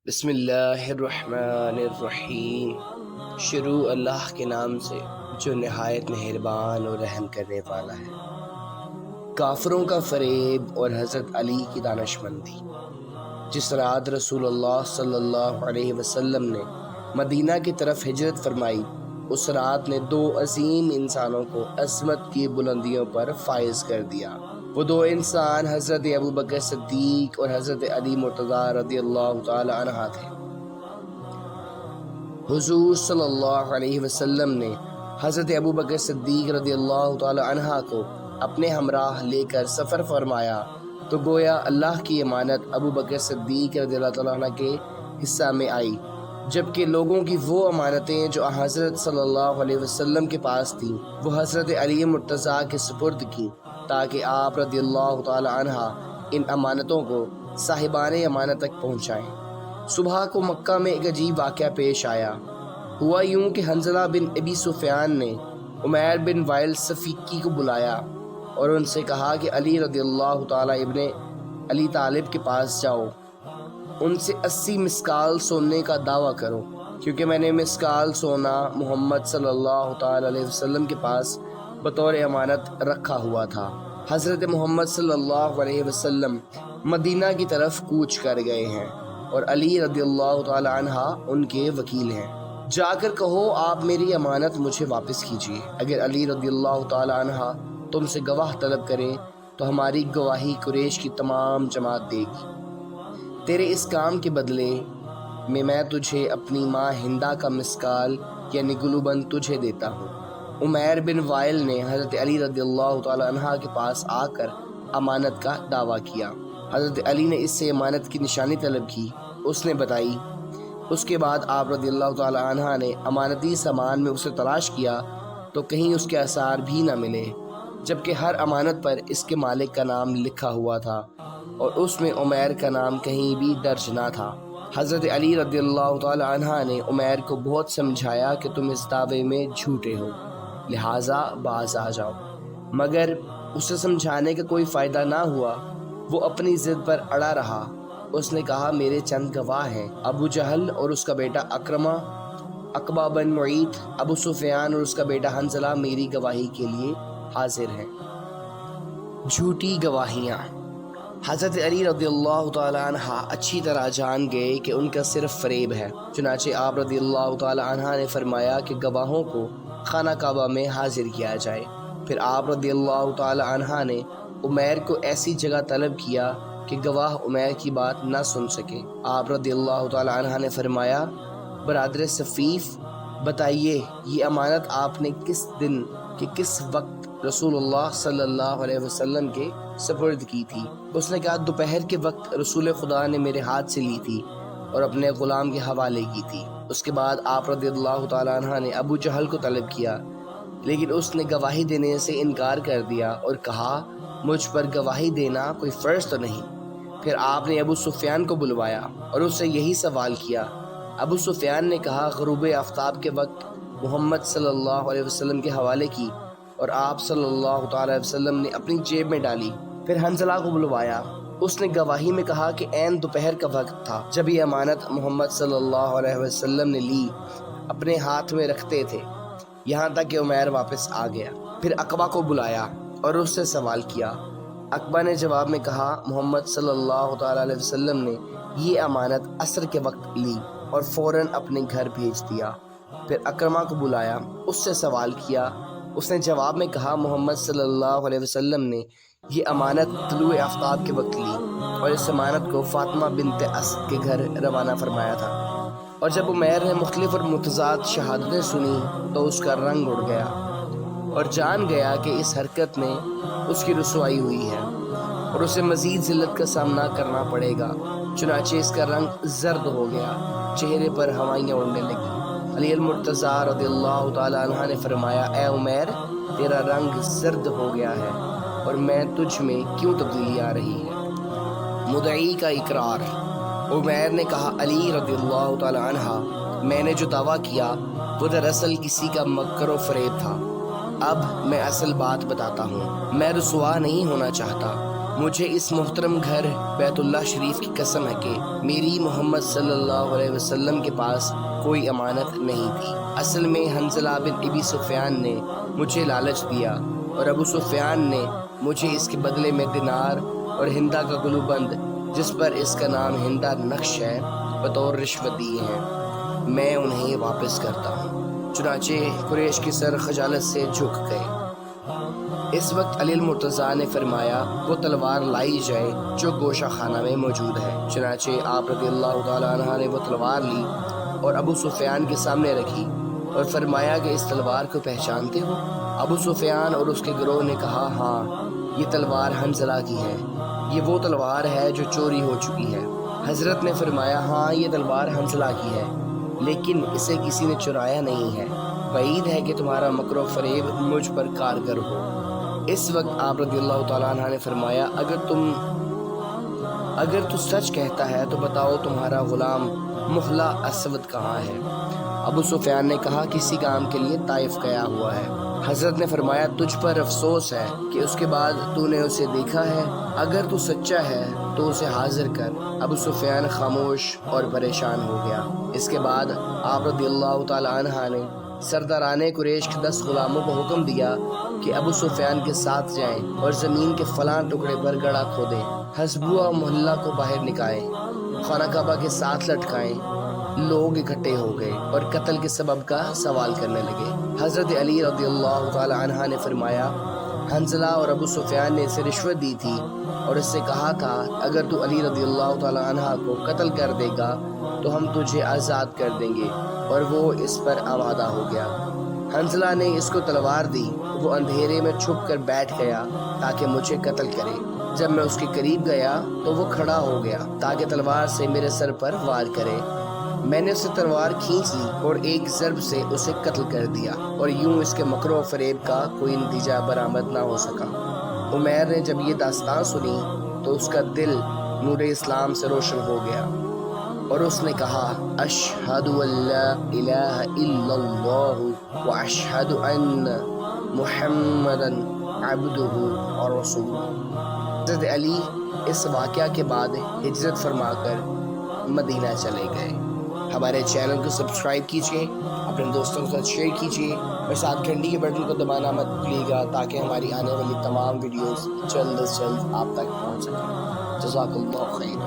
بسم اللہ الرحمن الرحیم۔ شروع اللہ کے نام سے جو نہایت مہربان اور رحم کرنے والا ہے۔ کافروں کا فریب اور حضرت علی کی دانشمندی۔ جس رات رسول اللہ صلی اللہ علیہ وسلم نے مدینہ کی طرف ہجرت فرمائی، اس رات نے دو عظیم انسانوں کو عظمت کی بلندیوں پر فائز کر دیا۔ وہ دو انسان حضرت ابوبکر صدیق اور حضرت علی مرتضیٰ رضی اللہ تعالی عنہ تھے۔ حضور صلی اللہ علیہ وسلم نے حضرت ابوبکر صدیق رضی اللہ تعالی عنہ کو اپنے ہمراہ لے کر سفر فرمایا تو گویا اللہ کی امانت ابوبکر صدیق رضی اللہ تعالی عنہ کے حصہ میں آئی، جبکہ لوگوں کی وہ امانتیں جو حضرت صلی اللہ علیہ وسلم کے پاس تھیں وہ حضرت علی مرتضیٰ کے سپرد کی، تاکہ آپ رضی اللہ تعالی عنہ ان امانتوں کو صاحبان امانت تک پہنچائیں۔ صبح کو مکہ میں ایک عجیب واقعہ پیش آیا۔ ہوا یوں کہ حنظلہ بن ابی سفیان نے عمیر بن وائل صفیقی کو بلایا اور ان سے کہا کہ علی رضی اللہ تعالی ابن علی طالب کے پاس جاؤ، ان سے 80 مسکال سونے کا دعویٰ کرو، کیونکہ میں نے مسکال سونا محمد صلی اللہ تعالی علیہ وسلم کے پاس بطور امانت رکھا ہوا تھا۔ حضرت محمد صلی اللہ علیہ وسلم مدینہ کی طرف کوچ کر گئے ہیں اور علی رضی اللہ تعالی عنہ ان کے وکیل ہیں۔ جا کر کہو آپ میری امانت مجھے واپس کیجیے۔ اگر علی رضی اللہ تعالی عنہ تم سے گواہ طلب کریں تو ہماری گواہی قریش کی تمام جماعت دے گی۔ تیرے اس کام کے بدلے میں تجھے اپنی ماں ہندہ کا مسکال یعنی گلوبند تجھے دیتا ہوں۔ عمیر بن وائل نے حضرت علی رضی اللہ تعالی عنہ کے پاس آ کر امانت کا دعویٰ کیا۔ حضرت علی نے اس سے امانت کی نشانی طلب کی، اس نے بتائی۔ اس کے بعد آپ رضی اللہ تعالی عنہ نے امانتی سامان میں اسے تلاش کیا تو کہیں اس کے آثار بھی نہ ملے، جبکہ ہر امانت پر اس کے مالک کا نام لکھا ہوا تھا اور اس میں عمیر کا نام کہیں بھی درج نہ تھا۔ حضرت علی رضی اللہ تعالی عنہ نے عمیر کو بہت سمجھایا کہ تم اس دعوے میں جھوٹے ہو، لہٰذا باز آ جاؤ، مگر اسے سمجھانے کا کوئی فائدہ نہ ہوا۔ وہ اپنی ضد پر اڑا رہا۔ اس نے کہا میرے چند گواہ ہیں، ابو جہل اور اس کا بیٹا اکرمہ، عقبہ بن معیط، ابو سفیان اور اس کا بیٹا حنظلہ میری گواہی کے لیے حاضر ہیں۔ جھوٹی گواہیاں۔ حضرت علی رضی اللہ تعالی عنہ اچھی طرح جان گئے کہ ان کا صرف فریب ہے، چنانچہ آپ رضی اللہ تعالی عنہ نے فرمایا کہ گواہوں کو خانہ کعبہ میں حاضر کیا جائے۔ پھر آپ رضی اللہ تعالی عنہ نے عمیر کو ایسی جگہ طلب کیا کہ گواہ عمیر کی بات نہ سن سکے۔ آپ رضی اللہ تعالی عنہ نے فرمایا برادر صفیف، بتائیے یہ امانت آپ نے کس دن کہ کس وقت رسول اللہ صلی اللہ علیہ وسلم کے سپرد کی تھی؟ اس نے کہا دوپہر کے وقت رسول خدا نے میرے ہاتھ سے لی تھی اور اپنے غلام کے حوالے کی تھی۔ اس کے بعد آپ رضی اللہ تعالی عنہ نے ابو جہل کو طلب کیا، لیکن اس نے گواہی دینے سے انکار کر دیا اور کہا مجھ پر گواہی دینا کوئی فرض تو نہیں۔ پھر آپ نے ابو سفیان کو بلوایا اور اس سے یہی سوال کیا۔ ابو سفیان نے کہا غروب آفتاب کے وقت محمد صلی اللہ علیہ وسلم کے حوالے کی اور آپ صلی اللہ تعالی علیہ وسلم نے اپنی جیب میں ڈالی۔ پھر حنظلہ کو بلوایا، اس نے گواہی میں کہا کہ عین دوپہر کا وقت تھا جب یہ امانت محمد صلی اللہ علیہ وسلم نے لی، اپنے ہاتھ میں رکھتے تھے، یہاں تک کہ عمیر واپس آ گیا۔ پھر عقبہ کو بلایا اور اس سے سوال کیا۔ عقبہ نے جواب میں کہا محمد صلی اللہ تعالی علیہ وسلم نے یہ امانت عصر کے وقت لی اور فوراً اپنے گھر بھیج دیا۔ پھر اکرمہ کو بلایا، اس سے سوال کیا۔ اس نے جواب میں کہا محمد صلی اللہ علیہ وسلم نے یہ امانت طلوع آفتاب کے وقت لی اور اس امانت کو فاطمہ بنت اسد کے گھر روانہ فرمایا تھا۔ اور جب عمیر نے مختلف اور متضاد شہادتیں سنی تو اس کا رنگ اڑ گیا اور جان گیا کہ اس حرکت میں اس کی رسوائی ہوئی ہے اور اسے مزید ذلت کا سامنا کرنا پڑے گا۔ چنانچہ اس کا رنگ زرد ہو گیا، چہرے پر ہوائیاں اڑنے لگیں۔ علی المرتضیٰ رضی اللہ تعالی عنہ نے فرمایا اے عمیر، تیرا رنگ زرد ہو گیا ہے اور میں تجھ میں کیوں تبدیلی آ رہی ہے؟ مدعی کا اقرار۔ عمیر نے کہا علی رضی اللہ تعالی عنہ، میں نے جو دعویٰ کیا وہ دراصل کسی کا مکر و فریب تھا۔ اب میں اصل بات بتاتا ہوں، میں رسوا نہیں ہونا چاہتا، مجھے اس محترم گھر بیت اللہ شریف کی قسم ہے کہ میری محمد صلی اللہ علیہ وسلم کے پاس کوئی امانت نہیں تھی۔ اصل میں حنظلہ بن ابی سفیان نے مجھے لالچ دیا اور ابو سفیان نے مجھے اس کے بدلے میں دینار اور ہندا کا گلوبند، جس پر اس کا نام ہندا نقش ہے، بطور رشوت دیے ہیں۔ میں انہیں واپس کرتا ہوں۔ چنانچہ قریش کے سر خجالت سے جھک گئے۔ اس وقت علی المرتضیٰ نے فرمایا وہ تلوار لائی جائے جو گوشہ خانہ میں موجود ہے۔ چنانچہ آپ رضی اللہ تعالیٰ عنہ نے وہ تلوار لی اور ابو سفیان کے سامنے رکھی اور فرمایا کہ اس تلوار کو پہچانتے ہو؟ ابو سفیان اور اس کے گروہ نے کہا ہاں، یہ تلوار حنظلہ کی ہے، یہ وہ تلوار ہے جو چوری ہو چکی ہے۔ حضرت نے فرمایا ہاں، یہ تلوار حنظلہ کی ہے، لیکن اسے کسی نے چرایا نہیں ہے، بعید ہے کہ تمہارا مکر و فریب مجھ پر کارگر ہو۔ اس وقت آپ رضی اللہ تعالیٰ عنہ نے فرمایا اگر تو سچ کہتا ہے تو بتاؤ تمہارا غلام مخلا اسود کہاں ہے؟ ابو سفیان نے کہا کسی کام کے لیے طائف گیا ہوا ہے۔ حضرت نے فرمایا تجھ پر افسوس ہے کہ اس کے بعد تو نے اسے دیکھا ہے، اگر تو سچا ہے تو اسے حاضر کر۔ ابو سفیان خاموش اور پریشان ہو گیا۔ اس کے بعد آپ رضی اللہ تعالی عنہ نے سرداران قریش کے 10 غلاموں کو حکم دیا کہ ابو سفیان کے ساتھ جائیں اور زمین کے فلاں ٹکڑے پر گڑھا کھودیں، حسبوہ محلہ کو باہر نکالیں، خانہ کعبہ کے ساتھ لٹکائیں۔ لوگ اکٹھے ہو گئے اور قتل کے سبب کا سوال کرنے لگے۔ حضرت علی رضی اللہ تعالی عنہ نے فرمایا حنظلہ اور ابو سفیان نے اسے رشوت دی تھی اور اس سے کہا تھا اگر تو علی رضی اللہ تعالی عنہ کو قتل کر دے گا تو ہم تجھے آزاد کر دیں گے، اور وہ اس پر آمادہ ہو گیا۔ حنظلہ نے اس کو تلوار دی، وہ اندھیرے میں چھپ کر بیٹھ گیا تاکہ مجھے قتل کرے۔ جب میں اس کے قریب گیا تو وہ کھڑا ہو گیا تاکہ تلوار سے میرے سر پر وار کرے۔ میں نے اسے تلوار کھینچ لی اور ایک ضرب سے اسے قتل کر دیا، اور یوں اس کے مکر و فریب کا کوئی نتیجہ برآمد نہ ہو سکا۔ عمیر نے جب یہ داستان سنی تو اس کا دل نور اسلام سے روشن ہو گیا اور اس نے کہا اشہد ان لا الہ الا اللہ واشہد ان محمدا عبدہ اور رسولہ۔ حضرت علی اس واقعہ کے بعد ہجرت فرما کر مدینہ چلے گئے۔ ہمارے چینل کو سبسکرائب کیجیے، اپنے دوستوں کے ساتھ شیئر کیجیے اور ساتھ گھنٹی کے بٹن کو دبانا مت بھولیے گا تاکہ ہماری آنے والی تمام ویڈیوز جلد از جلد آپ تک پہنچ سکیں۔ جزاک اللہ خیر۔